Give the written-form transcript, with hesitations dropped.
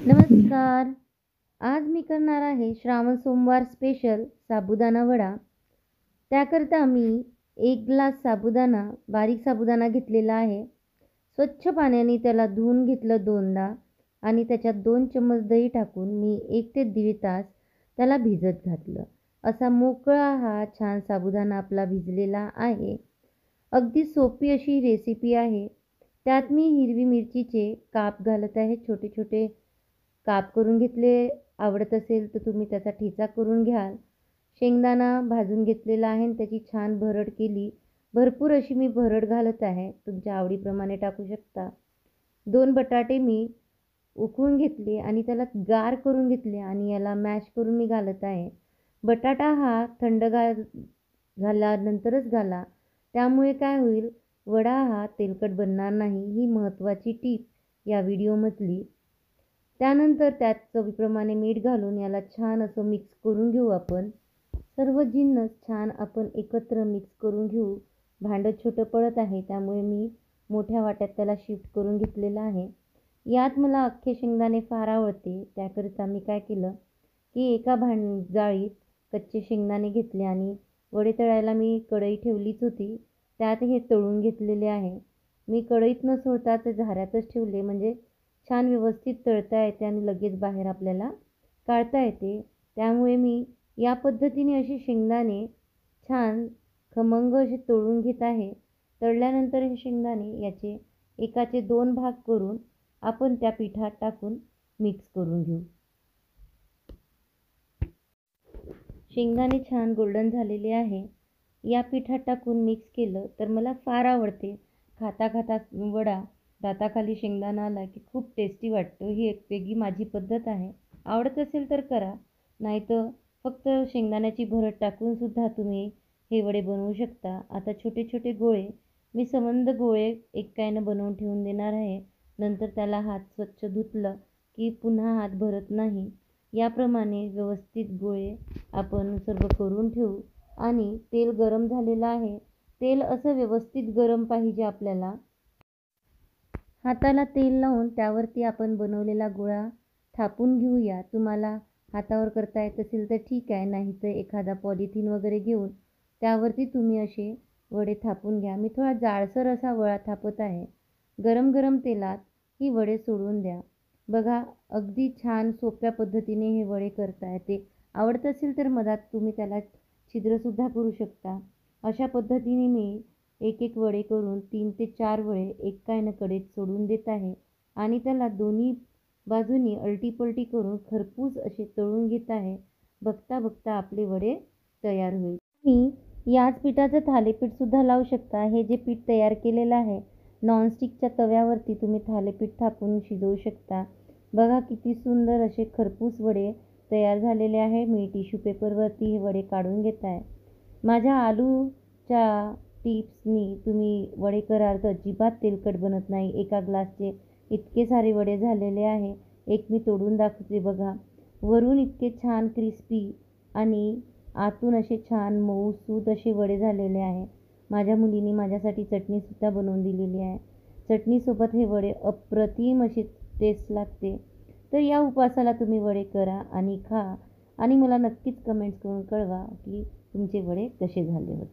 नमस्कार. आज मी करणार आहे श्रावण सोमवार स्पेशल साबुदाणा वडा. त्याकरता मी 1 ग्लास साबुदाणा, बारीक साबुदाणा घेतलेला आहे. स्वच्छ पाण्याने त्याला धुवून घेतलं 2दा आणि त्याच्यात 2 चम्मच दही टाकून मी 1 ते दीड तास त्याला भिजत घातलं. असा मोकळा हा छान साबुदाणा आपला भिजलेला आहे. अगदी सोपी अशी रेसिपी आहे. त्यात मी हिरवी मिरचीचे काप घालत आहे. छोटे-छोटे काप करून घेतले. आवडत असेल तर तुम्ही त्याचा ठेचा करून घ्याल. शेंगदाणा भाजून घेतलेला आहे आणि त्याची छान भरड केली. भरपूर अशी मी भरड घालत आहे. तुमच्या आवडीप्रमाणे टाकू शकता. 2 बटाटे मी उकळून घेतले आणि त्याला गार करून घेतले आणि याला मॅश करून मी घालत आहे. बटाटा हा थंड झाल्यानंतरच घाला. त्यामुळे काय होईल, वडा हा तेलकट बनणार नाही. ही महत्त्वाची टिप या व्हिडिओमधली. त्यानंतर त्यात चवीप्रमाणे मीठ घालून याला छान असं मिक्स करून घेऊ आपण. सर्व जिन्नस छान आपण एकत्र मिक्स करून घेऊ. भांडं छोटं पडत आहे त्यामुळे मी मोठ्या वाट्यात त्याला शिफ्ट करून घेतलेलं आहे. यात मला अख्खे शेंगदाणे फार आवडते. त्याकरिता मी काय केलं की एका जाळीत कच्चे शेंगदाणे घेतले आणि वडे तळायला मी कढई ठेवलीच होती. त्यात हे तळून घेतलेले आहे. मी कढईत न सोडता ते झाऱ्यातच ठेवले म्हणजे छान व्यवस्थित तळता येते आणि लगेच बाहेर आपल्याला काढता येते. त्यामुळे मी या पद्धतीने असे शेंगदाणे छान खमंग असे तळून घेत आहे. तळल्यानंतर हे शेंगदाणे याचे एकाचे 2 भाग करून आपण त्या पिठात टाकून मिक्स करून घेऊ. शेंगदाणे छान गोल्डन झालेले आहे. या पिठात टाकून मिक्स केलं तर मला फार आवडते. खाता खाता वडा दाताखाली शेंगदाणा आला की खूप टेस्टी वाटतं. ही एक वेगळी माझी पद्धत आहे. आवडत असेल तर करा, नाहीतर फक्त शेंगदाण्याची भरड टाकून सुद्धा तुम्ही हे वडे बनवू शकता. आता छोटे छोटे गोळे मी संबंध गोळे एकानं बनवून ठेवून देणार आहे. नंतर त्याला हात स्वच्छ धुतलं की पुन्हा हात भरत नाही. याप्रमाणे व्यवस्थित गोळे आपण सर्व करून ठेवू आणि तेल गरम झालेलं आहे. तेल असं व्यवस्थित गरम पाहिजे आपल्याला. हाताला तेल लावून त्यावरती आपण बनवलेला गोळा थापून घेऊया. तुम्हाला हातावर करता येत असेल तर ठीक आहे, नाहीतर एखादा पॉलिथिन वगैरे घेऊन त्यावरती तुम्ही असे वडे थापून घ्या. मी थोडा जाडसर असा वडा थापत आहे. गरम गरम तेलात ही वडे सोडून द्या. बघा, अगदी छान सोप्या पद्धतीने हे वडे करता येते. आवडत असेल तर मधात तुम्ही त्याला छिद्रसुद्धा करू शकता. अशा पद्धतीने मी एक एक वडे करून 3 ते 4 वडे एका कढईत सोडून देत आहे आणि त्याला दोन्ही बाजूनी अलटी-पलटी करून खरपूस असे तळून घेत आहे. बघता बघता आपले वडे तयार होईल. तुम्ही याच पिठाचं थालीपीठसुद्धा लावू शकता. हे जे पीठ तयार केलेलं आहे, नॉनस्टिकच्या तव्यावरती तुम्ही थालीपीठ थापून शिजवू शकता. बघा किती सुंदर असे खरपूस वडे तयार झालेले आहे. मी टिश्यू पेपरवरती हे वडे काढून घेत आहे. माझ्या आलूच्या टिप्सनी तुम्ही वडे कराल तर अजिबात तेलकट बनत नाही. एका ग्लासचे इतके सारे वडे झालेले आहे. एक मी तोडून दाखवते बघा. वरून इतके छान क्रिस्पी आणि आतून असे छान मऊसूत असे वडे झालेले आहे. माझ्या मुलीने माझ्यासाठी चटणीसुद्धा बनवून दिलेली आहे. चटणीसोबत हे वडे अप्रतिम असे टेस्ट लागते. तर या उपवासाला तुम्ही वडे करा आणि खा आणि मला नक्कीच कमेंट्स करून कळवा की तुमचे वडे कसे झाले होते.